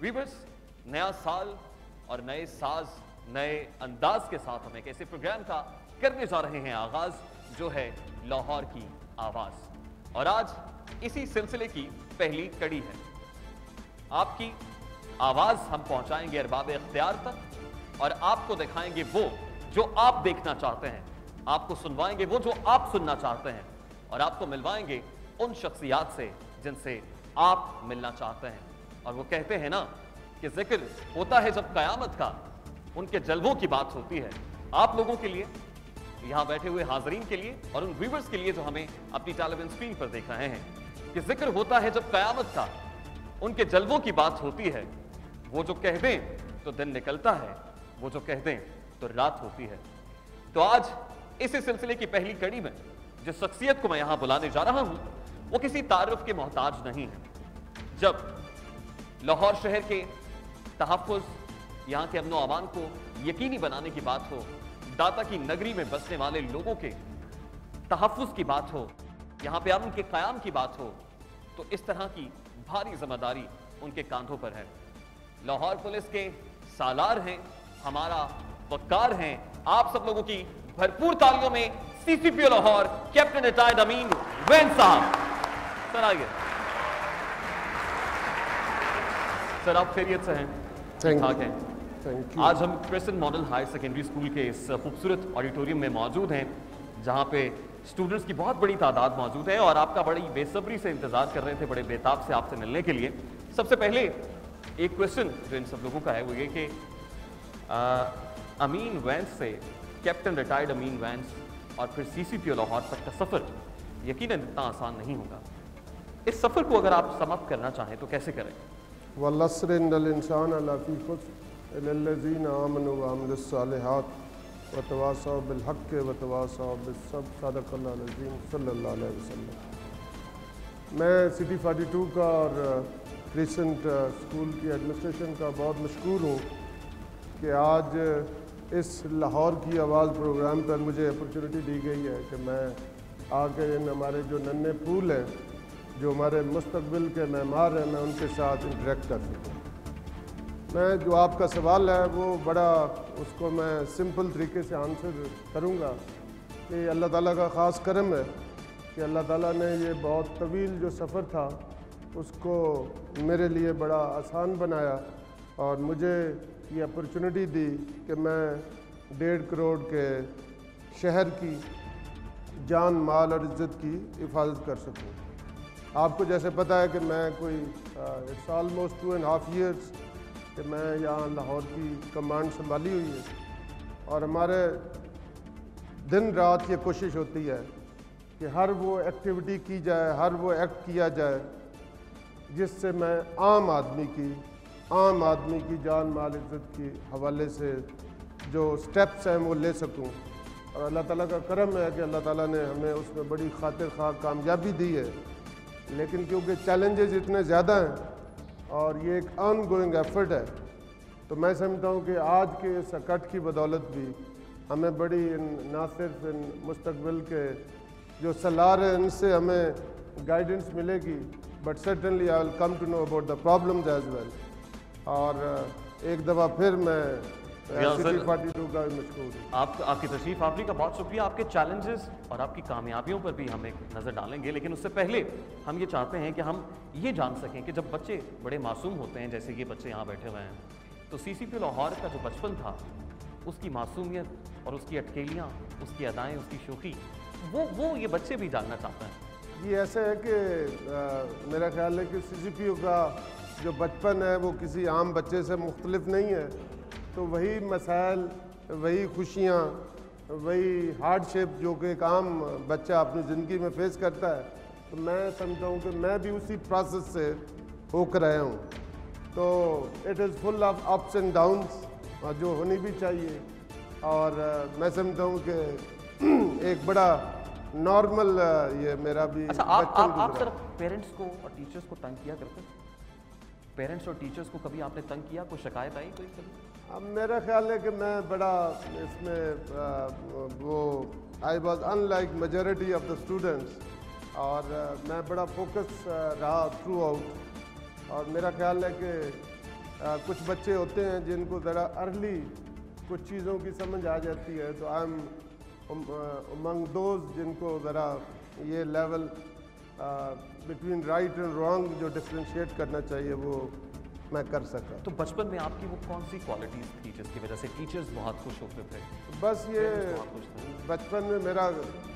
Viewers, नया साल और नए साज, नए अंदाज के साथ हम एक ऐसे प्रोग्राम का करने जा रहे हैं आगाज, जो है लाहौर की आवाज। और आज इसी सिलसिले की पहली कड़ी है। आपकी आवाज हम पहुंचाएंगे अरबाब इख्तियार तक और आपको दिखाएंगे वो जो आप देखना चाहते हैं, आपको सुनवाएंगे वो जो आप सुनना चाहते हैं और आपको मिलवाएंगे उन शख्सियात से जिनसे आप मिलना चाहते हैं। और वो कहते हैं ना कि जिक्र होता है जब कयामत का, उनके जलवों की बात होती है। आप लोगों के लिए, यहां बैठे हुए हाजरीन के लिए और उन व्यूअर्स के लिए जो हमें अपनी टेलीविजन स्क्रीन पर देख रहे हैं, कि जिक्र होता है जब कयामत का, उनके जलवों की बात होती है। वो जो कह दें तो दिन निकलता है, वो जो कह दें तो रात होती है। तो आज इसी सिलसिले की पहली कड़ी में जिस शख्सियत को मैं यहां बुलाने जा रहा हूं, वो किसी तारुफ के मोहताज नहीं है। जब लाहौर शहर के तहफ़्फ़ुज़, यहां के अमन व अमान को यकीनी बनाने की बात हो, दाता की नगरी में बसने वाले लोगों के तहफ़्फ़ुज़ की बात हो, यहां पे अमन के क़याम की बात हो, तो इस तरह की भारी जिम्मेदारी उनके कांधों पर है। लाहौर पुलिस के सालार हैं, हमारा वक़ार हैं। आप सब लोगों की भरपूर तालियों में CCPO Lahore captain retired Amin Wain साहब। सर आइए। सर आप खैरियत से हैं? ठीक ठाक हैं। आज हम Christian Model Higher Secondary School के इस खूबसूरत ऑडिटोरियम में मौजूद हैं, जहां पे स्टूडेंट्स की बहुत बड़ी तादाद मौजूद है और आपका बड़ी बेसब्री से इंतजार कर रहे थे, बड़े बेताब से आपसे मिलने के लिए। सबसे पहले एक क्वेश्चन जो इन सब लोगों का है वो ये कि अमीन वैंस से कैप्टन रिटायर्ड अमीन वैंस और फिर सीसीपीओ लाहौर तक का सफर यकीनन इतना आसान नहीं होगा। इस सफर को अगर आप समाप्त करना चाहें तो कैसे करें? वल्लस्र इन्नल इंसान लफी खुस्र इल्लल्लज़ीना आमनू व अमिलुस सालिहात व तवासौ बिल हक़्क़ि व तवासौ बिस्सब्र सदक़ल्लाहुल अज़ीम सल्लल्लाहु अलैहि वसल्लम। मैं सिटी 42 का और क्रिसेंट स्कूल की एडमिनिस्ट्रेशन का बहुत मशकूर हूँ कि आज इस लाहौर की आवाज़ प्रोग्राम पर मुझे अपॉर्चुनिटी दी गई है कि मैं आके इन हमारे जो नन्हे फूल हैं, जो हमारे मुस्तकबिल के मेहमान हैं, मैं उनके साथ इंटरेक्ट कर सकूँ। मैं जो आपका सवाल है वो बड़ा, उसको मैं सिंपल तरीके से आंसर करूँगा कि अल्लाह ताला का ख़ास करम है कि अल्लाह ताला ने ये बहुत तवील जो सफ़र था उसको मेरे लिए बड़ा आसान बनाया और मुझे ये अपॉर्चुनिटी दी कि मैं 1.5 करोड़ के शहर की जान, माल और इज़्ज़त की हिफाजत कर सकूँ। आपको जैसे पता है कि मैं कोई इट्स ऑलमोस्ट 2.5 ईयर्स कि मैं यहाँ लाहौर की कमांड संभाली हुई है और हमारे दिन रात ये कोशिश होती है कि हर वो एक्टिविटी की जाए, हर वो एक्ट किया जाए जिससे मैं आम आदमी की जान, माल, इज़्ज़त के हवाले से जो स्टेप्स हैं वो ले सकूं। और अल्लाह ताला का करम है कि अल्लाह ताला ने हमें उसमें बड़ी खातिर ख़्वाह कामयाबी दी है। लेकिन क्योंकि चैलेंजेस इतने ज़्यादा हैं और ये एक ऑनगोइंग एफर्ट है, तो मैं समझता हूँ कि आज के इस इकट्ठ की बदौलत भी हमें बड़ी ना सिर्फ इन मुस्तकबिल के जो सलार हैं इनसे हमें गाइडेंस मिलेगी, but certainly I will come to know about the problems as well. और एक दफ़ा फिर मैं सिटी 42 का मशहूर हूँ। आपकी तशरीफ़ आवरी का बहुत शुक्रिया। आपके चैलेंजेस और आपकी कामयाबियों पर भी हम एक नज़र डालेंगे, लेकिन उससे पहले हम ये चाहते हैं कि हम ये जान सकें कि जब बच्चे बड़े मासूम होते हैं, जैसे ये बच्चे यहाँ बैठे हुए हैं, तो सीसीपीओ लाहौर का जो बचपन था, उसकी मासूमियत और उसकी अटकेलियाँ, उसकी अदाएँ, उसकी शोखी, वो ये बच्चे भी जानना चाहते हैं। ये ऐसा है कि मेरा ख्याल है कि सीसीपीओ का जो बचपन है वो किसी आम बच्चे से मुख्तलिफ नहीं है। तो वही मसाइल, वही खुशियाँ, वही हार्डशिप जो कि एक आम बच्चा अपनी ज़िंदगी में फेस करता है, तो मैं समझता हूँ कि मैं भी उसी प्रोसेस से होकर आया हूँ। तो it is full of ups and downs, जो होनी भी चाहिए। और मैं समझता हूँ कि एक बड़ा नॉर्मल ये मेरा भी। अच्छा, आप सिर्फ पेरेंट्स को और टीचर्स को तंग किया करते हैं? पेरेंट्स और टीचर्स को कभी आपने तंग किया? कोई शिकायत आई कोई कभी? अब मेरा ख्याल है कि मैं बड़ा इसमें वो I was unlike majority of the students और मैं बड़ा फोकस रहा थ्रू आउट। और मेरा ख्याल है कि कुछ बच्चे होते हैं जिनको ज़रा अर्ली कुछ चीज़ों की समझ आ जाती है, तो आई एम अमंग दोज जिनको ज़रा ये level between right and wrong जो डिफ्रेंशिएट करना चाहिए वो मैं कर सका। तो बचपन में आपकी वो कौन सी क्वालिटीज़ थी जिसकी वजह से टीचर्स बहुत खुश होते थे? बस ये बहुत खुश थे। बचपन में मेरा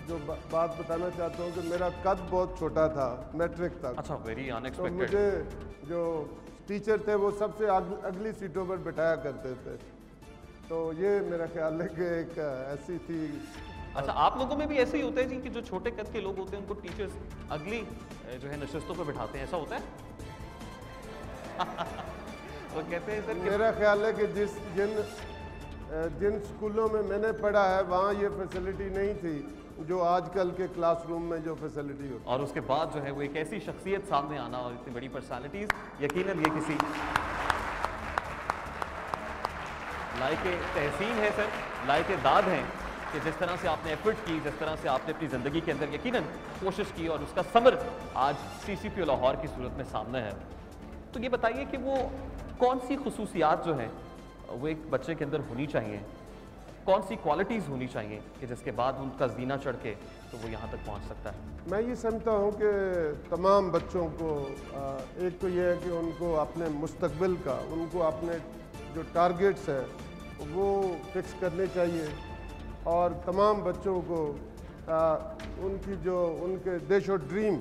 जो बात बताना चाहता हूँ कि मेरा कद बहुत छोटा था, मैट्रिक तक। अच्छा, वेरी तो अनएक्सपेक्टेड। मुझे जो टीचर थे वो सबसे अगली सीटों पर बिठाया करते थे, तो ये मेरा ख्याल है कि एक ऐसी थी। अच्छा, आप लोगों में भी ऐसे ही होता है जी कि जो छोटे कद के लोग होते हैं उनको टीचर्स अगली जो है नशिस्तों पर बिठाते हैं, ऐसा होता है? वो कहते हैं सर मेरा ख्याल है कि जिन स्कूलों में मैंने पढ़ा है वहाँ ये फैसिलिटी नहीं थी जो आजकल के क्लासरूम में जो फैसिलिटी होती है। और उसके बाद जो है वो एक ऐसी शख्सियत सामने आना और इतनी बड़ी पर्सनालिटीज, यकीनन ये किसी लायके तहसीन है सर, लायके दाद हैं कि जिस तरह से आपने एफर्ट की, जिस तरह से आपने अपनी ज़िंदगी के अंदर यकीनन कोशिश की और उसका समर आज CCPO लाहौर की सूरत में सामने है। तो ये बताइए कि वो कौन सी खुसूसियात जो हैं वो एक बच्चे के अंदर होनी चाहिए, कौन सी क्वालिटीज़ होनी चाहिए कि जिसके बाद उनका जीना चढ़ के तो वो यहाँ तक पहुँच सकता है? मैं ये समझता हूँ कि तमाम बच्चों को एक तो ये है कि उनको अपने मुस्तकबिल का, उनको अपने जो टारगेट्स हैं वो फिक्स करने चाहिए, और तमाम बच्चों को उनके दे शुड ड्रीम,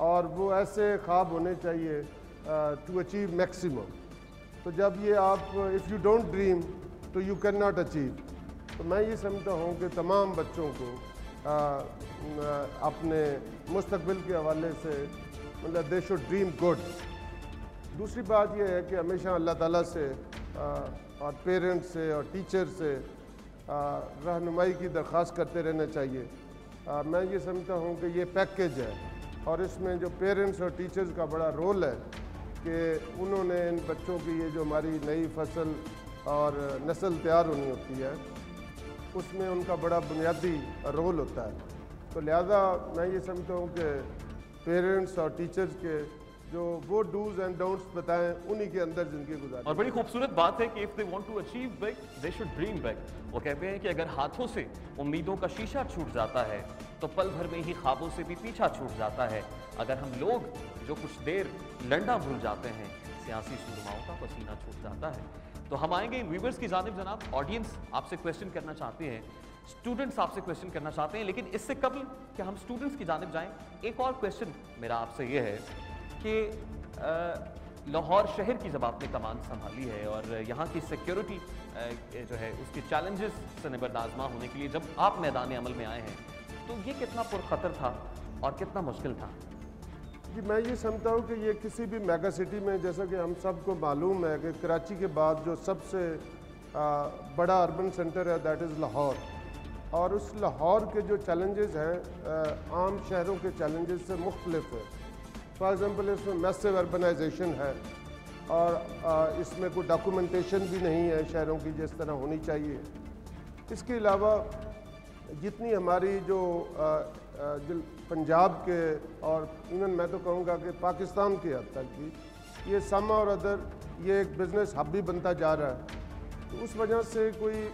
और वो ऐसे ख्वाब होने चाहिए टू अचीव मैक्सिमम। तो जब ये आप इफ़ यू डोंट ड्रीम तो यू कैन नॉट अचीव। तो मैं ये समझता हूँ कि तमाम बच्चों को अपने मुस्तकबिल के हवाले से मतलब दे शुड ड्रीम गुड। दूसरी बात यह है कि हमेशा अल्लाह ताला से और पेरेंट्स से और टीचर से रहनुमाई की दरख्वास्त करते रहना चाहिए। मैं ये समझता हूँ कि ये पैकेज है, और इसमें जो पेरेंट्स और टीचर्स का बड़ा रोल है कि उन्होंने इन बच्चों की ये जो हमारी नई फसल और नस्ल तैयार होनी होती है उसमें उनका बड़ा बुनियादी रोल होता है। तो लिहाजा मैं ये समझता हूँ कि पेरेंट्स और टीचर्स के जो वो डूज एंड डोंट्स बताएं उन्हीं के अंदर जिंदगी गुजारें। और बड़ी खूबसूरत बात है कि if they want to achieve big they should dream big. वो कहते हैं कि अगर हाथों से उम्मीदों का शीशा छूट जाता है तो पल भर में ही ख्वाबों से भी पीछा छूट जाता है। अगर हम लोग जो कुछ देर लड़ना भूल जाते हैं, सियासी सूरमाओं का पसीना छूट जाता है। तो हम आएंगे इन व्यूअर्स की जानिब। जनाब ऑडियंस आपसे क्वेश्चन करना चाहते हैं, स्टूडेंट्स आपसे क्वेश्चन करना चाहते हैं, लेकिन इससे कबल कि हम स्टूडेंट्स की जानिब जाएं, एक और क्वेश्चन मेरा आपसे ये है कि लाहौर शहर की जब आपने कमान संभाली है और यहाँ की सिक्योरिटी जो है उसके चैलेंजेस से निबर्दाजमा होने के लिए जब आप मैदान अमल में आए हैं, तो ये कितना पुरखतर था और कितना मुश्किल था? जी मैं ये समझता हूँ कि ये किसी भी मेगा सिटी में, जैसा कि हम सबको मालूम है कि कराची के बाद जो सबसे बड़ा अर्बन सेंटर है दैट इज़ लाहौर, और उस लाहौर के जो चैलेंजेस हैं आम शहरों के चैलेंजेस से मुख्तलिफ है। फॉर एग्ज़ाम्पल इसमें मैसिव अर्बनाइजेशन है और इसमें कोई डॉक्यूमेंटेशन भी नहीं है शहरों की जिस तरह होनी चाहिए। इसके अलावा जितनी हमारी जो पंजाब के और इवन मैं तो कहूँगा कि पाकिस्तान के हद तक भी ये सम और अदर ये एक बिज़नेस हब भी बनता जा रहा है, तो उस वजह से कोई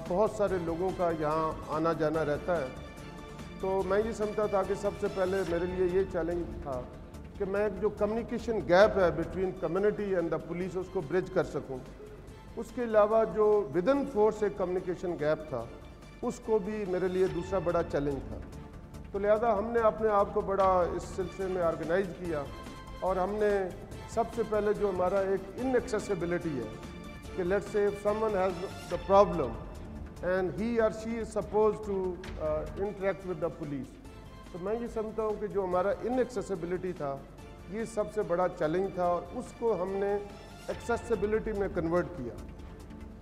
बहुत सारे लोगों का यहाँ आना जाना रहता है। तो मैं ये समझता था कि सबसे पहले मेरे लिए ये चैलेंज था कि मैं जो कम्युनिकेशन गैप है between community and the police उसको ब्रिज कर सकूं। उसके अलावा जो विद इन फोर्स एक कम्युनिकेशन गैप था उसको भी मेरे लिए दूसरा बड़ा चैलेंज था। तो लिहाजा हमने अपने आप को बड़ा इस सिलसिले में ऑर्गेनाइज किया, और हमने सबसे पहले जो हमारा एक इनएक्सेसिबिलिटी है कि let's say if someone has the problem and he or she is supposed to interact with the police, तो मैं ये समझता हूँ कि जो हमारा इनएक्सेसिबिलिटी था ये सबसे बड़ा चैलेंज था, और उसको हमने एक्सेसिबिलिटी में कन्वर्ट किया।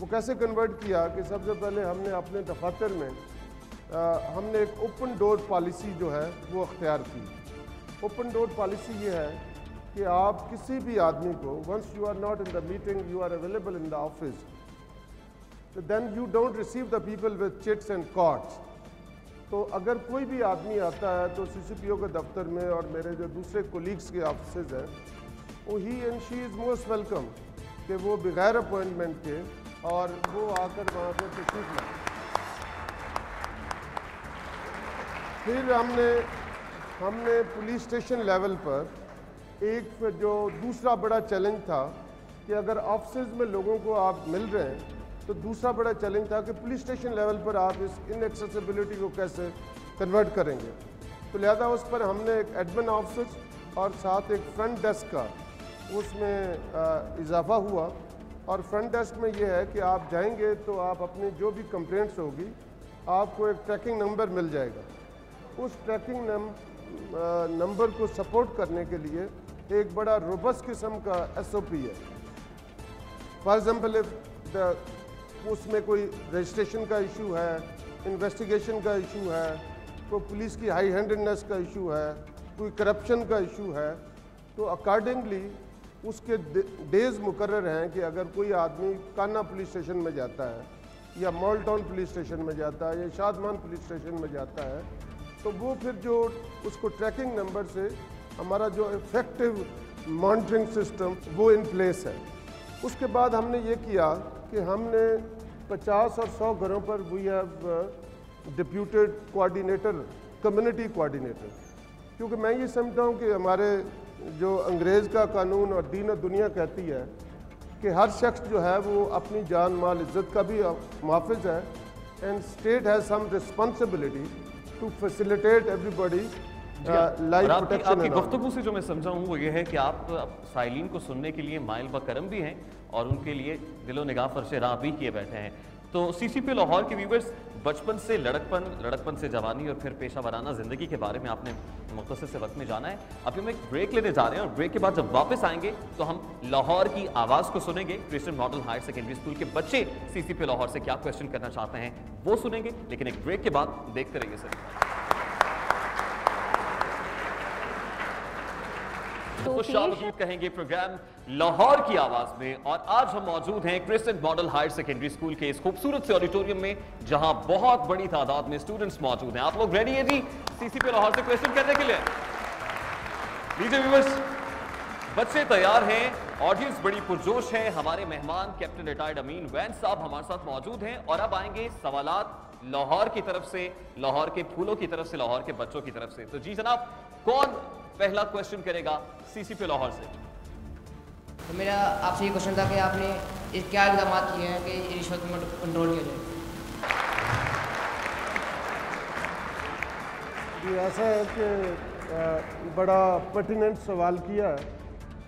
वो कैसे कन्वर्ट किया कि सबसे पहले हमने अपने दफातर में हमने एक ओपन डोर पॉलिसी जो है वो अख्तियार की। ओपन डोर पॉलिसी ये है कि आप किसी भी आदमी को once you are not in the meeting you are available in the office, then you don't receive the people with chits and cards। तो अगर कोई भी आदमी आता है तो CCPO के दफ्तर में और मेरे जो दूसरे कोलीग्स के ऑफिसेज हैं ही and she is most welcome कि वो बगैर अपॉइंटमेंट के और वो आकर वहाँ पर तशरीफ लाए। फिर हमने पुलिस स्टेशन लेवल पर एक जो दूसरा बड़ा चैलेंज था कि अगर ऑफिस में लोगों को आप मिल रहे हैं तो दूसरा बड़ा चैलेंज था कि पुलिस स्टेशन लेवल पर आप इस इनएक्सेसिबिलिटी को कैसे कन्वर्ट करेंगे। तो लिहाजा उस पर हमने एक एडमिन ऑफिस और साथ एक फ्रंट डेस्क का उसमें इजाफा हुआ। और फ्रंट डेस्क में ये है कि आप जाएंगे तो आप अपनी जो भी कंप्लेंट्स होगी आपको एक ट्रैकिंग नंबर मिल जाएगा। उस ट्रैकिंग नंबर को सपोर्ट करने के लिए एक बड़ा रोबस्ट किस्म का SOP है। फॉर एग्जाम्पल उसमें कोई रजिस्ट्रेशन का इशू है, इन्वेस्टिगेशन का इशू है, कोई पुलिस की हाई हैंडेडनेस का इशू है, कोई करप्शन का इशू है, तो अकॉर्डिंगली उसके डेज़ मुकर्रर हैं कि अगर कोई आदमी कान्हा पुलिस स्टेशन में जाता है या मॉल टाउन पुलिस स्टेशन में जाता है या शादमान पुलिस स्टेशन में जाता है तो वो फिर जो उसको ट्रैकिंग नंबर से हमारा जो इफ़ेक्टिव मॉनिटरिंग सिस्टम वो इन प्लेस है। उसके बाद हमने ये किया कि हमने 50 और 100 घरों पर we have deputed coordinator, community coordinator, क्योंकि मैं ये समझता हूँ कि हमारे जो अंग्रेज़ का कानून और दीन और दुनिया कहती है कि हर शख्स जो है वो अपनी जान माल इज़्ज़त का भी मुहाफ़िज़ है and state has some responsibility to facilitate everybody life protection. आपकी गुफ्तगू से जो मैं समझा हूँ वो ये है कि आप साइलिन को सुनने के लिए माइल ब करम भी हैं और उनके लिए दिलो निगाह फर्श राह भी किए बैठे हैं। तो CCP लाहौर के व्यूवर्स, बचपन से लड़कपन से जवानी और फिर पेशा वराना ज़िंदगी के बारे में आपने मुख्तसर से वक्त में जाना है। अभी हम एक ब्रेक लेने जा रहे हैं और ब्रेक के बाद जब वापस आएंगे तो हम लाहौर की आवाज़ को सुनेंगे। Christian Model Higher Secondary School के बच्चे CCP लाहौर से क्या क्वेश्चन करना चाहते हैं वो सुनेंगे, लेकिन एक ब्रेक के बाद देखते रहिए सर। तो शाबाश कहेंगे प्रोग्राम लाहौर की आवाज में, और आज हम मौजूद हैं Christian Model Higher Secondary School के इस खूबसूरत से ऑडिटोरियम में जहां बहुत बड़ी तादाद में स्टूडेंट्स मौजूद हैं। आप लोग रेडी हैं जी CCP लाहौर से क्वेश्चन करने के लिए? लीजिए व्यूअर्स, बच्चे तैयार हैं, ऑडियंस बड़ी पुरजोश है। हमारे मेहमान कैप्टन रिटायर्ड अमीन वैन साहब हमारे साथ मौजूद हैं और अब आएंगे सवालात लाहौर की तरफ से, लाहौर के फूलों की तरफ से, लाहौर के बच्चों की तरफ से। तो जी जनाब, कौन पहला क्वेश्चन करेगा CCP लाहौर से? तो मेरा आपसे ये क्वेश्चन था कि आपने क्या इक़दाम किए हैं कि रिश्वत में कंट्रोल किया जाए? जी ऐसा है कि बड़ा पर्टिनेंट सवाल किया है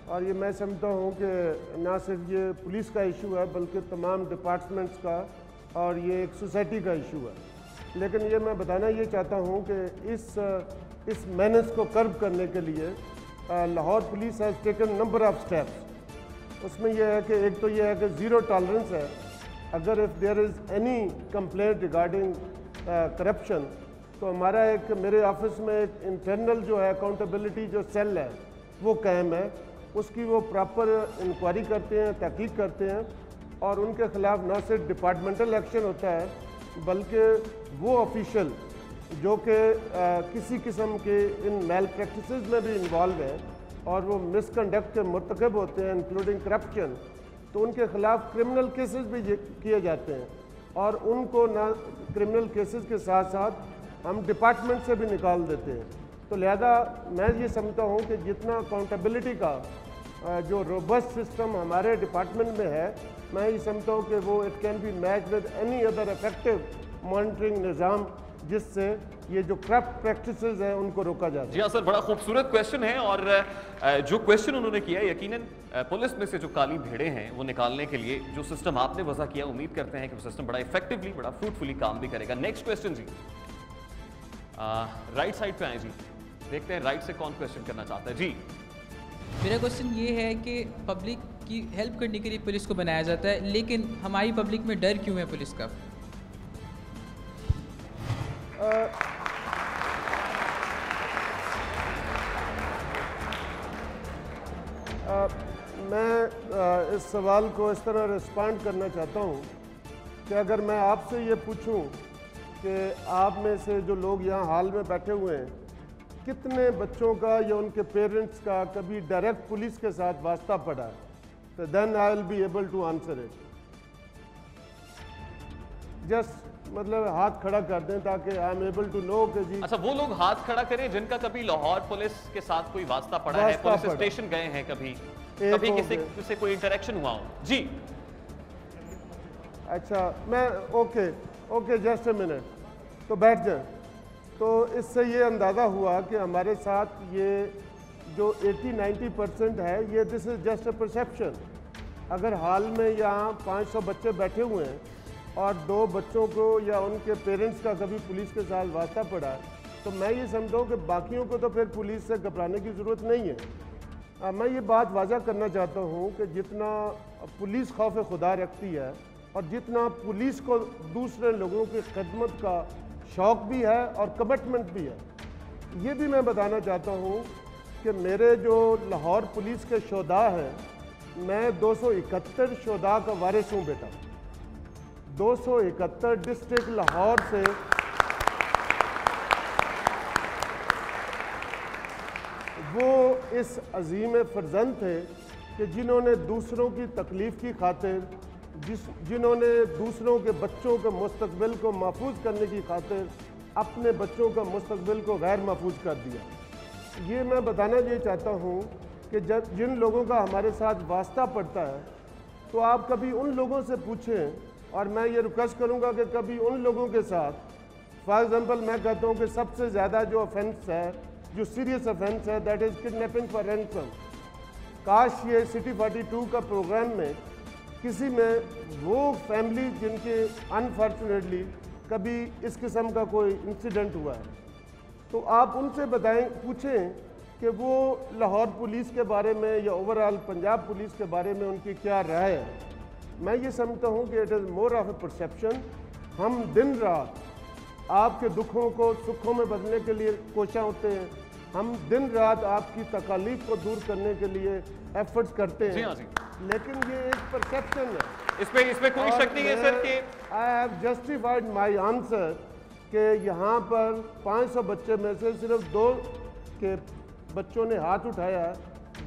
और ये मैं समझता हूँ कि ना सिर्फ ये पुलिस का इशू है बल्कि तमाम डिपार्टमेंट्स का और ये एक सोसाइटी का इशू है। लेकिन ये मैं बताना ये चाहता हूँ कि इस मेनेस को कर्ब करने के लिए Lahore police has taken number of steps. उसमें यह है कि एक तो यह है कि ज़ीरो टॉलरेंस है। अगर if there is any complaint regarding corruption तो हमारा एक मेरे ऑफिस में एक इंटरनल जो है अकाउंटेबिलिटी जो सेल है वो कायम है। उसकी वो प्रॉपर इंक्वायरी करते हैं, तहकीक करते हैं और उनके ख़िलाफ़ न सिर्फ डिपार्टमेंटल एक्शन होता है बल्कि वो ऑफिशियल जो कि किसी किस्म के इन मेल प्रैक्टिसेस में भी इन्वॉल्व हैं और वो मिसकंडक्ट के मुर्तकब होते हैं इंक्लूडिंग करप्शन, तो उनके ख़िलाफ़ क्रिमिनल केसेस भी किए जाते हैं और उनको ना क्रिमिनल केसेस के साथ साथ हम डिपार्टमेंट से भी निकाल देते हैं। तो लिहाजा मैं ये समझता हूँ कि जितना अकाउंटेबिलिटी का जो रोबस्ट सिस्टम हमारे डिपार्टमेंट में है, मैं ये समझता हूँ कि वो it can be match with any other effective monitoring निज़ाम जिससे ये जो करप्ट प्रैक्टिसेस हैं उनको रोका जा सके। जी हाँ सर, बड़ा खूबसूरत क्वेश्चन है और जो क्वेश्चन उन्होंने किया यकीनन पुलिस में से जो काली भेड़े हैं वो निकालने के लिए जो सिस्टम आपने वजह किया, उम्मीद करते हैं कि वो सिस्टम बड़ा इफेक्टिवली, बड़ा फ्रूटफुली काम भी करेगा। नेक्स्ट क्वेश्चन जी, राइट साइड पे आए जी, देखते हैं राइट से कौन क्वेश्चन करना चाहता है जी। मेरा क्वेश्चन ये है कि पब्लिक की हेल्प करने के लिए पुलिस को बनाया जाता है, लेकिन हमारी पब्लिक में डर क्यों है पुलिस का? मैं इस सवाल को इस तरह रिस्पॉन्ड करना चाहता हूँ कि अगर मैं आपसे ये पूछूं कि आप में से जो लोग यहाँ हाल में बैठे हुए हैं कितने बच्चों का या उनके पेरेंट्स का कभी डायरेक्ट पुलिस के साथ वास्ता पड़ा है, तो then I will be able to answer it. Just मतलब हाथ खड़ा कर दें ताकि I am able to know कि जी। अच्छा, वो लोग हाथ खड़ा करें जिनका कभी लाहौर पुलिस के साथ कोई वास्ता पड़ा है, पुलिस स्टेशन गए हैं, कभी किसी से कोई इंटरेक्शन हुआ हो जी। अच्छा, मैं ओके जस्ट अ मिनट, तो बैठ जाए। तो इससे ये अंदाज़ा हुआ कि हमारे साथ ये जो 80-90% है, ये this is just a perception. अगर हाल में यहाँ 500 बच्चे बैठे हुए हैं और 2 बच्चों को या उनके पेरेंट्स का कभी पुलिस के साथ वास्ता पड़ा है, तो मैं ये समझता हूँ कि बाकियों को तो फिर पुलिस से घबराने की ज़रूरत नहीं है। मैं ये बात वाज़ा करना चाहता हूँ कि जितना पुलिस खौफ खुदा रखती है और जितना पुलिस को दूसरे लोगों की खिदमत का शौक़ भी है और कमिटमेंट भी है, ये भी मैं बताना चाहता हूँ कि मेरे जो लाहौर पुलिस के शोधा हैं, मैं 271 शोधा का वारिस हूँ बेटा। 271 डिस्ट्रिक्ट लाहौर से वो इस अजीम फर्जंद थे कि जिन्होंने दूसरों की तकलीफ़ की खातिर, जिन्होंने दूसरों के बच्चों के मुस्तकबिल को महफूज करने की खातिर अपने बच्चों का मुस्तकबिल को गैर महफूज कर दिया। ये मैं बताना ये चाहता हूँ कि जब जिन लोगों का हमारे साथ वास्ता पड़ता है, तो आप कभी उन लोगों से पूछें, और मैं ये रिक्वेस्ट करूँगा कि कभी उन लोगों के साथ, फॉर एग्ज़ाम्पल मैं कहता हूँ कि सबसे ज़्यादा जो ऑफेंस है, जो सीरियस ऑफेंस है, that is kidnapping for ransom. काश ये सिटी 42 का प्रोग्राम में किसी में वो फैमिली जिनके अनफॉर्चुनेटली कभी इस किस्म का कोई इंसिडेंट हुआ है, तो आप उनसे बताएं, पूछें कि वो लाहौर पुलिस के बारे में या ओवरऑल पंजाब पुलिस के बारे में उनकी क्या राय है। मैं ये समझता हूँ कि it is more of A perception. हम दिन रात आपके दुखों को सुखों में बदलने के लिए कोशिश होते हैं, हम दिन रात आपकी तकालीफ को दूर करने के लिए एफर्ट्स करते हैं। लेकिन ये एक परसेप्शन है, इसमें कोई शक नहीं है सर कि I have justified my answer कि यहाँ पर 500 बच्चे में से सिर्फ 2 के बच्चों ने हाथ उठाया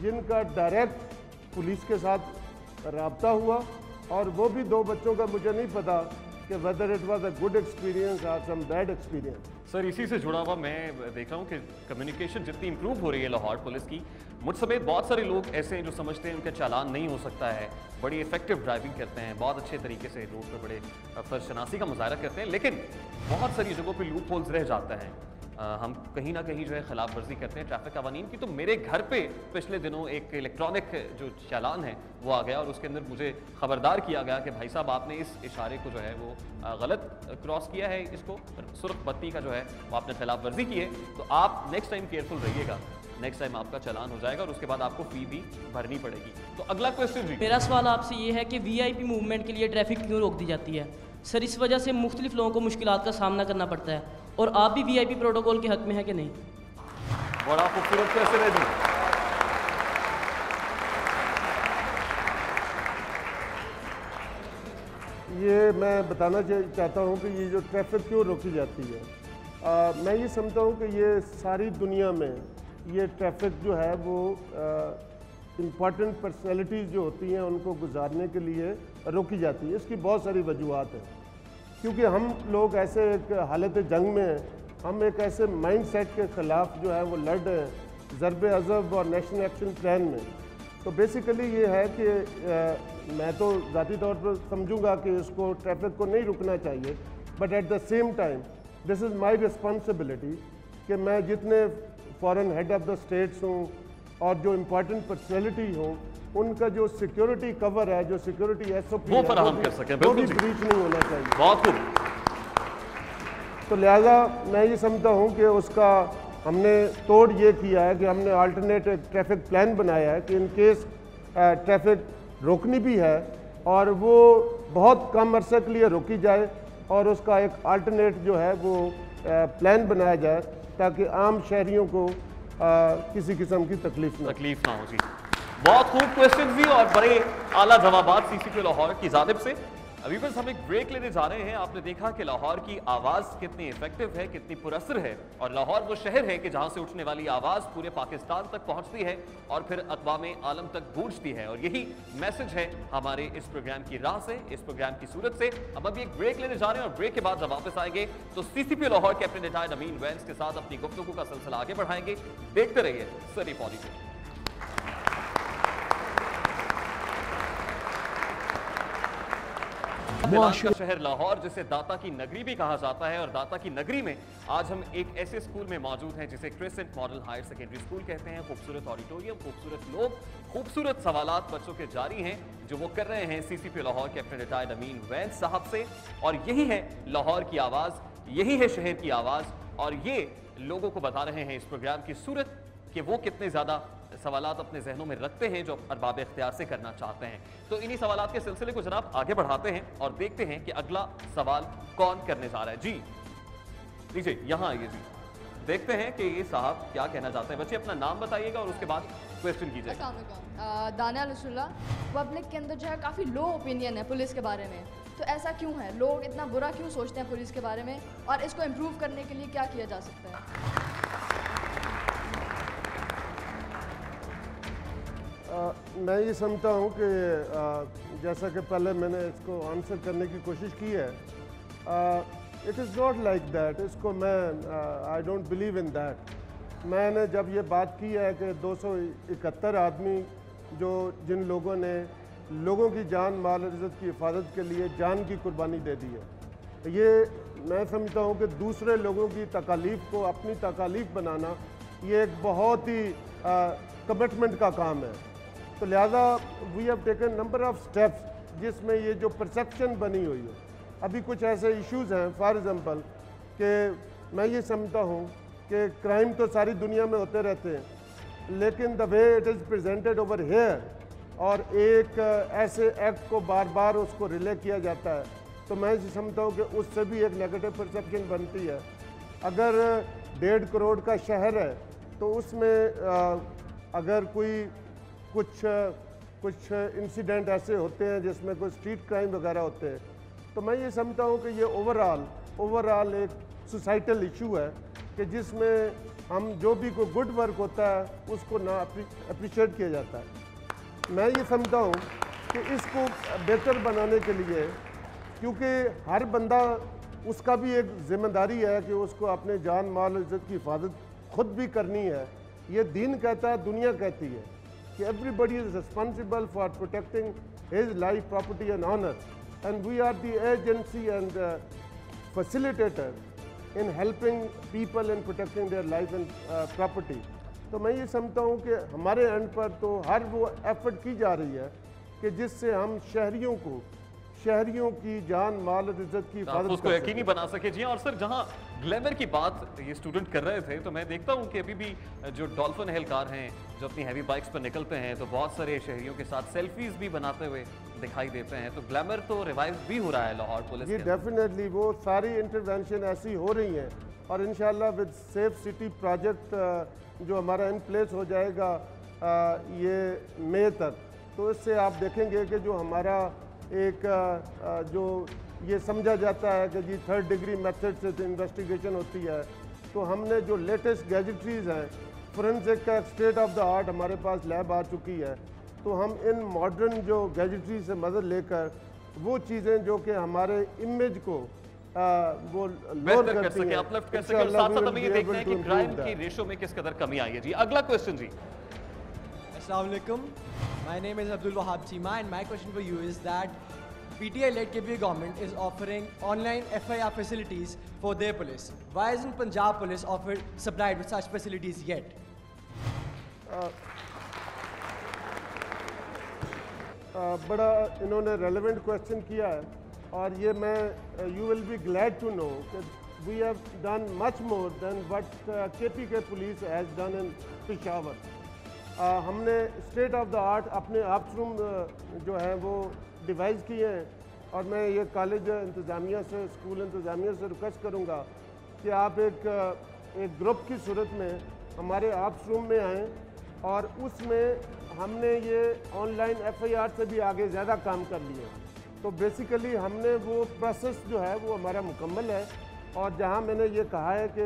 जिनका डायरेक्ट पुलिस के साथ रब्ता हुआ, और वो भी 2 बच्चों का मुझे नहीं पता कि whether it was a good experience और सम बैड एक्सपीरियंस। सर इसी से जुड़ा हुआ मैं देख रहा हूँ कि कम्युनिकेशन जितनी इंप्रूव हो रही है लाहौर पुलिस की, मुझ समेत बहुत सारे लोग ऐसे हैं जो समझते हैं उनका चालान नहीं हो सकता है, बड़ी इफेक्टिव ड्राइविंग करते हैं, बहुत अच्छे तरीके से रोड पर बड़े फर्शनासी का मुजाहरा करते हैं, लेकिन बहुत सारी जगहों पर लूप होल्स रह जाते हैं। हम कहीं ना कहीं जो है खिलाफ वर्जी करते हैं ट्रैफिक कवानीन की। तो मेरे घर पे पिछले दिनों एक इलेक्ट्रॉनिक जो चालान है वो आ गया और उसके अंदर मुझे खबरदार किया गया कि भाई साहब आपने इस इशारे को जो है वो गलत क्रॉस किया है, इसको सुर्ख बत्ती का जो है वो आपने खिलाफ वर्जी की है, तो आप नेक्स्ट टाइम केयरफुल रहिएगा, नेक्स्ट टाइम आपका चालान हो जाएगा और उसके बाद आपको फी भी भरनी पड़ेगी। तो अगला क्वेश्चन जी, मेरा सवाल आपसे ये है कि वीआईपी मूवमेंट के लिए ट्रैफिक क्यों रोक दी जाती है? सर इस वजह से मुख्तलिफ लोगों को मुश्किलात का सामना करना पड़ता है, और आप भी वीआईपी प्रोटोकॉल के हक में है कि नहीं? बड़ा खूबसूरत क्वेश्चन है जी। ये मैं बताना चाहता हूँ कि ये जो ट्रैफिक क्यों रोकी जाती है, मैं ये समझता हूँ कि ये सारी दुनिया में ये ट्रैफिक जो है वो इम्पॉर्टेंट पर्सनैलिटीज़ जो होती हैं उनको गुजारने के लिए रोकी जाती है। इसकी बहुत सारी वजूहत हैं, क्योंकि हम लोग ऐसे एक हालत जंग में हैं, हम एक ऐसे माइंड सेट के ख़िलाफ़ जो है वो लड़ रहे हैं ज़रब अज़ब और नेशनल एक्शन प्लान में। तो बेसिकली ये है कि मैं तो ज़ाती तौर पर समझूंगा कि इसको ट्रैफिक को नहीं रुकना चाहिए, but at the same time this is my responsibility कि मैं जितने foreign head of the states हूँ और जो इम्पोर्टेंट पर्सनैलिटी हों उनका जो सिक्योरिटी कवर है, जो सिक्योरिटी SOP वो फराहम कर सकें, वो भी ब्रीच नहीं होना चाहिए। बहुत खूब। तो लिहाजा मैं ये समझता हूँ कि उसका हमने तोड़ ये किया है कि हमने अल्टरनेट ट्रैफिक प्लान बनाया है कि इन केस ट्रैफिक रोकनी भी है और वो बहुत कम अरसे के लिए रोकी जाए और उसका एक अल्टरनेट जो है वो प्लान बनाया जाए ताकि आम शहरियों को किसी किस्म की तकलीफ ना हो जी। बहुत खूब क्वेश्चन भी और बड़े आला जवाबात CCP लाहौर की जानिब से। अभी बस हम एक ब्रेक लेने जा रहे हैं। आपने देखा कि लाहौर की आवाज़ कितनी इफेक्टिव है, कितनी पुरअसर है, और लाहौर वो शहर है कि जहां से उठने वाली आवाज़ पूरे पाकिस्तान तक पहुंचती है और फिर अक़वाम आलम तक गूंजती है। और यही मैसेज है हमारे इस प्रोग्राम की राह से, इस प्रोग्राम की सूरत से। हम अभी एक ब्रेक लेने जा रहे हैं और ब्रेक के बाद जब वापस आएंगे तो CCP लाहौर कैप्टन रिटायर्ड अमीन वैंस के साथ अपनी गुफ्तगू का सिलसिला आगे बढ़ाएंगे। देखते रहिए सरी पॉलिटिक्स। का शहर लाहौर, जिसे दाता की नगरी भी कहा जाता है, और दाता की नगरी में आज हम एक ऐसे स्कूल में मौजूद हैं जिसे Crescent Model Higher Secondary School कहते हैं। खूबसूरत ऑडिटोरियम, खूबसूरत लोग, खूबसूरत सवालात बच्चों के जारी हैं जो वो कर रहे हैं CCP लाहौर कैप्टन रिटायर्ड अमीन वैंस साहब से। और यही है लाहौर की आवाज़, यही है शहर की आवाज़, और ये लोगों को बता रहे हैं इस प्रोग्राम की सूरत कि वो कितने ज़्यादा सवालात अपने जहनों में रखते हैं जो अरबाब इख्तियार से करना चाहते हैं। तो इन्हीं सवालात के सिलसिले को जनाब आगे बढ़ाते हैं और देखते हैं कि अगला सवाल कौन करने जा रहा है। जी जी यहाँ आइए जी, देखते हैं कि ये साहब क्या कहना चाहते हैं। बच्चे अपना नाम बताइएगा और उसके बाद क्वेश्चन कीजिएगा। दानिया रसूलुल्लाह, पब्लिक के अंदर जो है काफ़ी लो ओपिनियन है पुलिस के बारे में, तो ऐसा क्यों है? लोग इतना बुरा क्यों सोचते हैं पुलिस के बारे में, और इसको इम्प्रूव करने के लिए क्या किया जा सकता है? मैं ये समझता हूँ कि जैसा कि पहले मैंने इसको आंसर करने की कोशिश की है, it is not like that. इसको मैं I don't believe in that. मैंने जब ये बात की है कि 271 आदमी जिन लोगों ने लोगों की जान माल और इज़्ज़त की हिफाजत के लिए जान की कुर्बानी दे दी है, ये मैं समझता हूँ कि दूसरे लोगों की तकालीफ को अपनी तकालीफ बनाना ये एक बहुत ही कमिटमेंट का काम है। तो लिहाजा we have taken number of steps जिसमें ये जो परसेप्शन बनी हुई है, अभी कुछ ऐसे इश्यूज हैं फॉर एग्जांपल कि मैं ये समझता हूँ कि क्राइम तो सारी दुनिया में होते रहते हैं, लेकिन the way it is presented over here और एक ऐसे एक्ट को बार बार उसको रिले किया जाता है, तो मैं ये समझता हूँ कि उससे भी एक नेगेटिव परसेप्शन बनती है। अगर 1.5 करोड़ का शहर है तो उसमें अगर कुछ इंसिडेंट ऐसे होते हैं जिसमें कोई स्ट्रीट क्राइम वगैरह होते हैं, तो मैं ये समझता हूँ कि ये ओवरऑल एक सोसाइटल इशू है कि जिसमें हम जो भी कोई गुड वर्क होता है उसको ना अप्रिशिएट किया जाता है। मैं ये समझता हूँ कि इसको बेहतर बनाने के लिए, क्योंकि हर बंदा उसका भी एक जिम्मेदारी है कि उसको अपने जान माल इज़्ज़त की हिफाजत खुद भी करनी है। ये दीन कहता है, दुनिया कहती है कि everybody is responsible for protecting his life, property and honour, and we are the agency and facilitator in helping people in protecting their life and property. तो मैं ये समझता हूँ कि हमारे एंड पर तो हर वो एफर्ट की जा रही है कि जिससे हम शहरियों की जान माल और इज्जत की हिफाजत उसको यकीनी बना सके। जी और सर, जहां ग्लैमर की बात ये स्टूडेंट कर रहे थे, तो मैं देखता हूं कि अभी भी जो डॉल्फिन एहलकार हैं जो अपनी हैवी बाइक्स पर निकलते हैं, तो बहुत सारे शहरियों के साथ सेल्फीज भी बनाते हुए दिखाई देते हैं। तो ग्लैमर तो रिवाइव भी हो रहा है लाहौर पुलिस जी, डेफिनेटली वो सारी इंटरवेंशन ऐसी हो रही हैं, और इंशाल्लाह विद सेफ सिटी प्रोजेक्ट जो हमारा इन प्लेस हो जाएगा ये मई तक, तो इससे आप देखेंगे कि जो हमारा एक जो ये समझा जाता है कि जी 3rd डिग्री मेथड से इन्वेस्टिगेशन होती है, तो हमने जो लेटेस्ट गैजेटरीज हैं, फोरेंसिक का स्टेट ऑफ द आर्ट हमारे पास लैब आ चुकी है, तो हम इन मॉडर्न जो गैजेटरी से मदद लेकर वो चीज़ें जो कि हमारे इमेज को वो लोअर करती हैं, अपलिफ्ट कर सके, और साथ साथ हमें ये देखना है कि क्राइम की रेशो में किस कदर कमी आई है। जी अगला क्वेश्चन जी। Assalamu alaikum. My name is Abdul Wahab Chima, and my question for you is that PTI-led KPA government is offering online FIR facilities for their police. Why isn't Punjab police supplied with such facilities yet? बड़ा इन्होंने relevant question किया है, और ये मैं you will be glad to know कि we have done much more than what KPK police has done in Peshawar. हमने state of the art अपने आर्ट्स रूम जो है वो डिवाइस किए हैं, और मैं ये कॉलेज इंतज़ामिया से, स्कूल इंतज़ामिया से रिक्वेस्ट करूँगा कि आप एक ग्रुप की सूरत में हमारे आर्ट्स रूम में आएँ, और उसमें हमने ये ऑनलाइन FIR से भी आगे ज़्यादा काम कर लिया। तो बेसिकली हमने वो प्रोसेस जो है वो हमारा मुकम्मल है। और जहाँ मैंने ये कहा है कि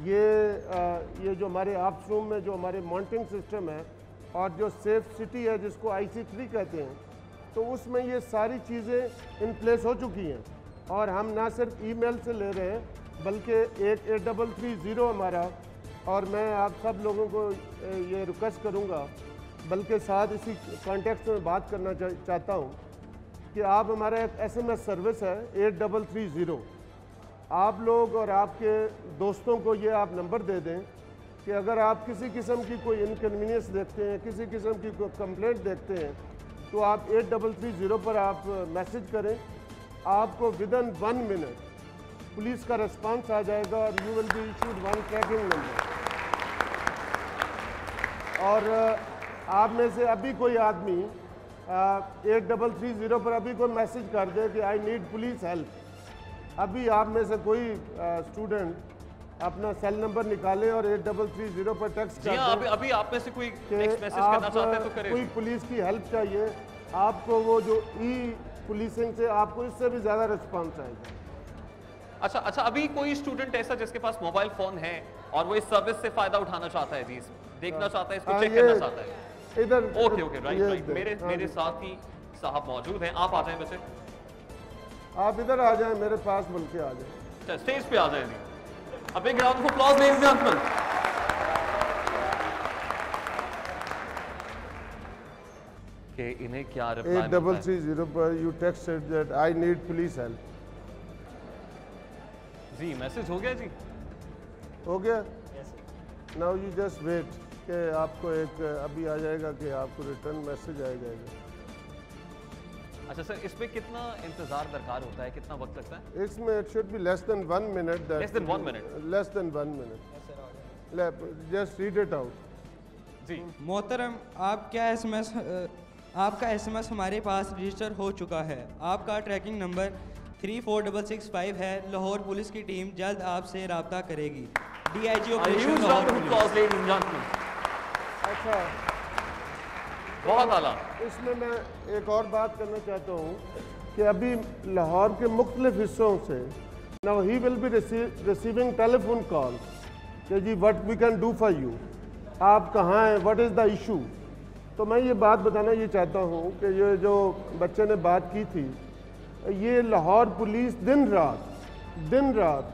ये जो हमारे ऑप्स रूम में जो हमारे मॉनिटरिंग सिस्टम है और जो सेफ सिटी है जिसको IC3 कहते हैं, तो उसमें ये सारी चीज़ें इन प्लेस हो चुकी हैं। और हम ना सिर्फ ईमेल से ले रहे हैं बल्कि एक 8330 हमारा, और मैं आप सब लोगों को ये रिक्वेस्ट करूँगा, बल्कि साथ इसी कॉन्टेक्स्ट में बात करना चाहता हूँ कि आप हमारा एक SMS सर्विस है 8330, आप लोग और आपके दोस्तों को ये आप नंबर दे दें कि अगर आप किसी किस्म की कोई इनकन्वीनियंस देखते हैं, किसी किस्म की कोई कंप्लेंट देखते हैं, तो आप 8330 पर आप मैसेज करें। आपको विदिन 1 मिनट पुलिस का रिस्पांस आ जाएगा और you will be issued 1 tracking number. और आप में से अभी कोई आदमी 8330 पर अभी कोई मैसेज कर दे कि आई नीड पुलिस हेल्प, अभी आप में से कोई स्टूडेंट अपना सेल नंबर निकाले और 8330 पर टेक्स्ट कर दे। अभी आप में से कोई टेक्स्ट मैसेज करना चाहते हैं तो करें। कोई पुलिस की हेल्प चाहिए आपको, वो जो पुलिसिंग से आपको इससे भी ज़्यादा रिस्पांस आएगा। अच्छा, अभी कोई स्टूडेंट ऐसा जिसके पास मोबाइल फोन है और वो इस सर्विस से फायदा उठाना चाहता है, जी देखना चाहता है, इसको चेक करना चाहता है इधर। ओके राइट, मेरे साथ ही साहब मौजूद हैं, आप आ जाएं बच्चे, आप इधर आ जाएं मेरे पास, बल्कि आ जाएं। अच्छा, स्टेज पे आ जाएं जी। A big round of applause, ladies and gentlemen. कि इन्हें क्या रिप्लाई मिलता है? 8330 पर you texted that I need police help. जी मैसेज हो गया जी? हो गया? Now you just wait कि आपको एक अभी आ जाएगा कि आपको रिटर्न मैसेज आ जाएगा। अच्छा सर, इसमें कितना इंतजार दरकार होता है, कितना वक्त लगता है? इसमें it should be less than 1 minute. Less than 1 minute. Less than 1 minute. Just read it out. जी मोहतरम, आपका SMS हमारे पास रजिस्टर हो चुका है। आपका ट्रैकिंग नंबर 34665 है। लाहौर पुलिस की टीम जल्द आपसे रब्ता करेगी। DIG operation Lahore. अच्छा, बहुत आला। इसमें मैं एक और बात करना चाहता हूँ कि अभी लाहौर के मुख्तलिफ हिस्सों से now he will be receiving telephone call कि जी what we can do for you, आप कहाँ हैं, व्हाट इज़ द इशू। तो मैं ये बात बताना ये चाहता हूँ कि ये जो बच्चे ने बात की थी, ये लाहौर पुलिस दिन रात,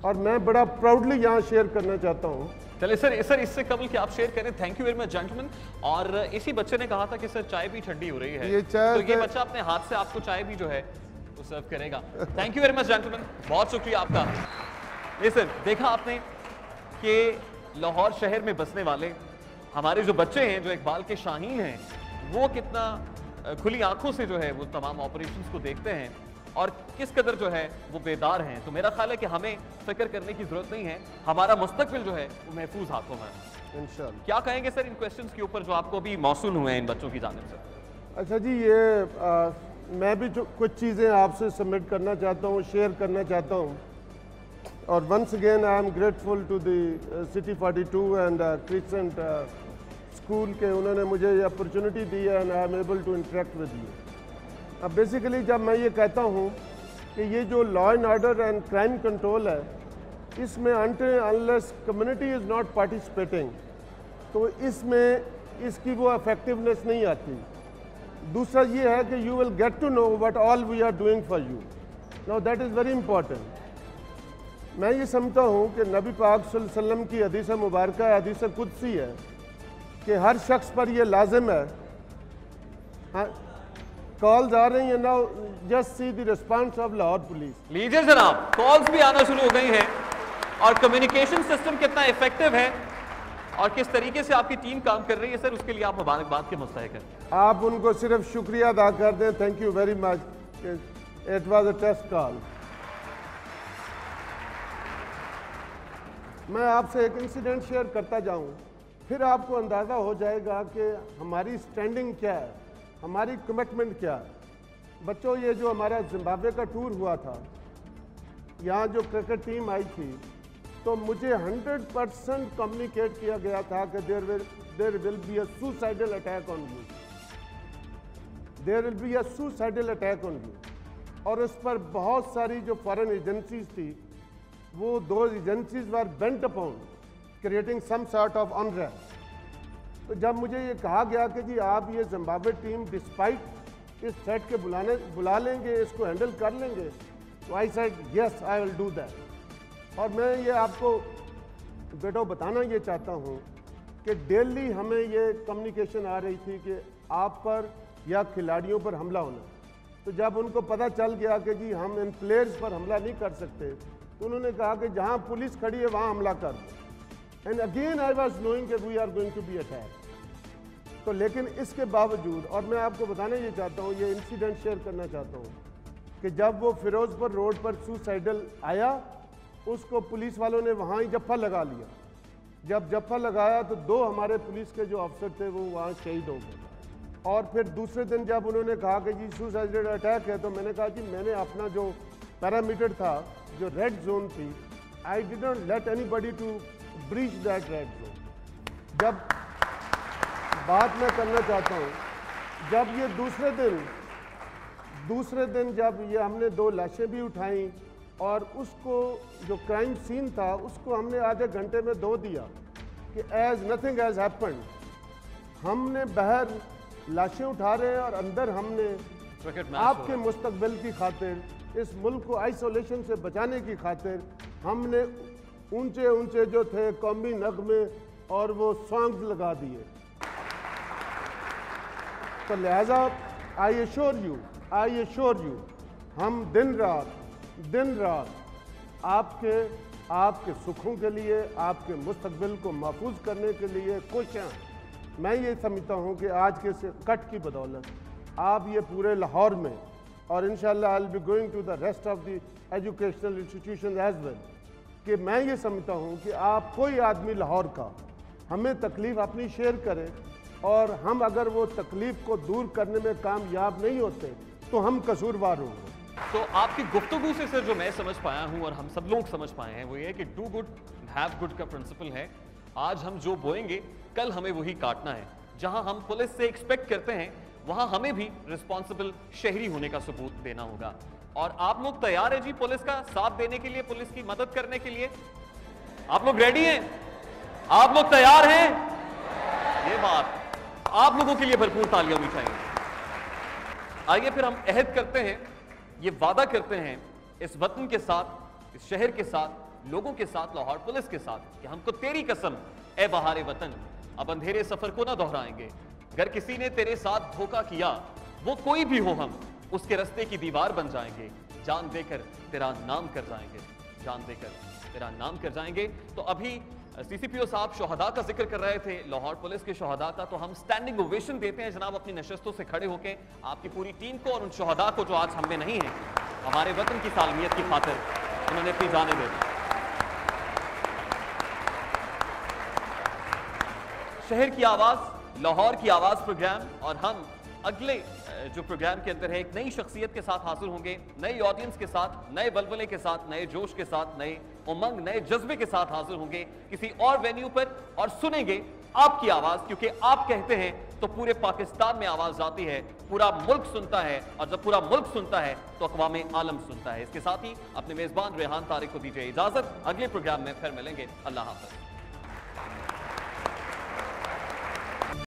और मैं बड़ा प्राउडली यहाँ शेयर करना चाहता हूँ। चलिए सर इससे कबल कि आप शेयर करें, thank you very much gentleman. और इसी बच्चे ने कहा था कि सर चाय भी ठंडी हो रही है, ये चाय तो ये बच्चा अपने हाथ से आपको चाय भी जो है वो सर्व करेगा। Thank you very much gentleman, बहुत शुक्रिया आपका। ये सर देखा आपने कि लाहौर शहर में बसने वाले हमारे जो बच्चे हैं, जो इकबाल के शाहीन हैं, वो कितना खुली आंखों से जो है वो तमाम ऑपरेशंस को देखते हैं और किस कदर जो है वो बेदार हैं। तो मेरा ख्याल है कि हमें फिक्र करने की जरूरत नहीं है, हमारा मुस्तकबिल जो है वो महफूज हाथों में है इंशाल्लाह। क्या कहेंगे सर इन क्वेश्चंस के ऊपर जो आपको भी मौसूल हुए हैं इन बच्चों की जानिब से? अच्छा जी, ये मैं भी कुछ चीज़ें आपसे सबमिट करना चाहता हूँ, शेयर करना चाहता हूँ। और once again I am grateful to the city 42 and Crescent school के उन्होंने मुझे ये अपॉर्चुनिटी दी है and I am able to interact with you. अब बेसिकली जब मैं ये कहता हूँ कि ये जो law and order and crime control है, इसमें until unless community is not participating, तो इसमें इसकी वो इफेक्टिवनेस नहीं आती। दूसरा ये है कि you will get to know what all we are doing for you. Now that is very important. मैं ये समझता हूँ कि नबी पाक सल्लल्लाहु अलैहि वसल्लम की हदीस मुबारक हदीस कुदसी है कि हर शख्स पर ये लाजिम है। हाँ, कॉल्स आ रही हैं now, just see the response of Lahore police. लीजिए जनाब, कॉल्स भी आना शुरू हो गई हैं और कम्युनिकेशन सिस्टम कितना इफेक्टिव है और किस तरीके से आपकी टीम काम कर रही है सर, उसके लिए आप मुबारकबाद के मुस्तहिक हैं। आप उनको सिर्फ शुक्रिया अदा कर दें, thank you very much, it was a test call. मैं आपसे एक इंसिडेंट शेयर करता जाऊं, फिर आपको अंदाज़ा हो जाएगा कि हमारी स्टैंडिंग क्या है, हमारी कमिटमेंट क्या है। बच्चों, ये जो हमारा जिम्बाब्वे का टूर हुआ था, यहाँ जो क्रिकेट टीम आई थी, तो मुझे 100% कम्युनिकेट किया गया था कि there will be a suicidal attack on you. There will be a suicidal attack on you. और उस पर बहुत सारी जो फॉरेन एजेंसीज थी, वो दो agencies were bent upon creating some sort of unrest. तो जब मुझे ये कहा गया कि जी आप ये जिम्बाब्वे टीम डिस्पाइट इस थ्रेट के बुला लेंगे, इसको हैंडल कर लेंगे, तो I said yes I will do that. और मैं ये आपको बेटो बताना ये चाहता हूँ कि डेली हमें ये कम्युनिकेशन आ रही थी कि आप पर या खिलाड़ियों पर हमला होना। तो जब उनको पता चल गया कि जी हम इन प्लेयर्स पर हमला नहीं कर सकते, तो उन्होंने कहा कि जहाँ पुलिस खड़ी है वहाँ हमला कर दो। And again I was knowing कि we are going to be attack. तो लेकिन इसके बावजूद, और मैं आपको बताना ये चाहता हूँ, ये इंसिडेंट शेयर करना चाहता हूँ कि जब वो फिरोजपुर रोड पर सुसाइडल आया, उसको पुलिस वालों ने वहाँ ही जफ्फा लगा लिया। जब जफ्फा लगाया तो 2 हमारे पुलिस के जो अफसर थे वो वहाँ शहीद हो गए। और फिर दूसरे दिन जब उन्होंने कहा कि जी सुसाइडल अटैक है, तो मैंने कहा कि मैंने अपना जो पैरामीटर था, जो रेड जोन थी, I did not let anybody to breach that red zone. जब बात मैं करना चाहता हूँ, जब ये दूसरे दिन जब ये हमने 2 लाशें भी उठाई और उसको जो क्राइम सीन था उसको हमने आधे घंटे में धो दिया कि एज नथिंग एज हैपेंड। हमने बाहर लाशें उठा रहे हैं और अंदर हमने आपके मुस्तकबिल की खातिर, इस मुल्क को आइसोलेशन से बचाने की खातिर, हमने ऊंचे ऊंचे जो थे कौमी नगमे और वो सॉन्ग्स लगा दिए। तो लिहाजा आई एश्योर यू हम दिन रात आपके सुखों के लिए, आपके मुस्तकबिल को महफूज करने के लिए कोशिश हैं। मैं ये समझता हूँ कि आज के कट की बदौलत आप ये पूरे लाहौर में, और इंशाल्लाह I will be going to the rest of the educational institution as well, कि मैं ये समझता हूँ कि आप कोई आदमी लाहौर का हमें तकलीफ़ अपनी शेयर करे, और हम अगर वो तकलीफ़ को दूर करने में कामयाब नहीं होते तो हम कसूरवार होंगे। तो आपकी गुफ्तगू से सर जो मैं समझ पाया हूं और हम सब लोग समझ पाए हैं वो ये है कि डू गुड हैव गुड का प्रिंसिपल है। आज हम जो बोएंगे कल हमें वही काटना है। जहां हम पुलिस से एक्सपेक्ट करते हैं वहां हमें भी रिस्पॉन्सिबल शहरी होने का सबूत देना होगा। और आप लोग तैयार हैं जी पुलिस का साथ देने के लिए, पुलिस की मदद करने के लिए? आप लोग रेडी हैं? आप लोग तैयार हैं? ये बात आप लोगों के लिए भरपूर तालियां होनी चाहिए। आइए फिर हम अहद करते हैं, ये वादा करते हैं इस वतन के साथ, इस शहर के साथ, लोगों के साथ, लाहौर पुलिस के साथ, कि हमको तेरी कसम ए बहारे वतन अब अंधेरे सफर को ना दोहराएंगे। अगर किसी ने तेरे साथ धोखा किया, वो कोई भी हो, हम उसके रास्ते की दीवार बन जाएंगे। जान देकर तेरा नाम कर जाएंगे, जान देकर तेरा नाम कर जाएंगे। तो अभी सीसीपीओ साहब शोहदा का जिक्र कर रहे थे, लाहौर पुलिस के शोहदा का, तो हम स्टैंडिंग ओवेशन देते हैं जनाब अपनी नशस्तों से खड़े होकर आपकी पूरी टीम को और उन शोहदा को जो आज हम में नहीं है, हमारे वतन की सालमियत की खातिर उन्होंने अपनी जाने दे दी। शहर की आवाज, लाहौर की आवाज प्रोग्राम, और हम अगले जो प्रोग्राम के अंदर है एक नई शख्सियत के साथ हाजिर होंगे, नई ऑडियंस के साथ, नए बलबले के साथ, नए जोश के साथ, नए उमंग, नए जज्बे के साथ हाजिर होंगे किसी और वेन्यू पर, और सुनेंगे आपकी आवाज, क्योंकि आप कहते हैं तो पूरे पाकिस्तान में आवाज आती है, पूरा मुल्क सुनता है, और जब पूरा मुल्क सुनता है तो अक़वाम आलम सुनता है। इसके साथ ही अपने मेजबान रेहान तारिक को दीजिए इजाजत, अगले प्रोग्राम में फिर मिलेंगे। अल्लाह हाफ़िज़।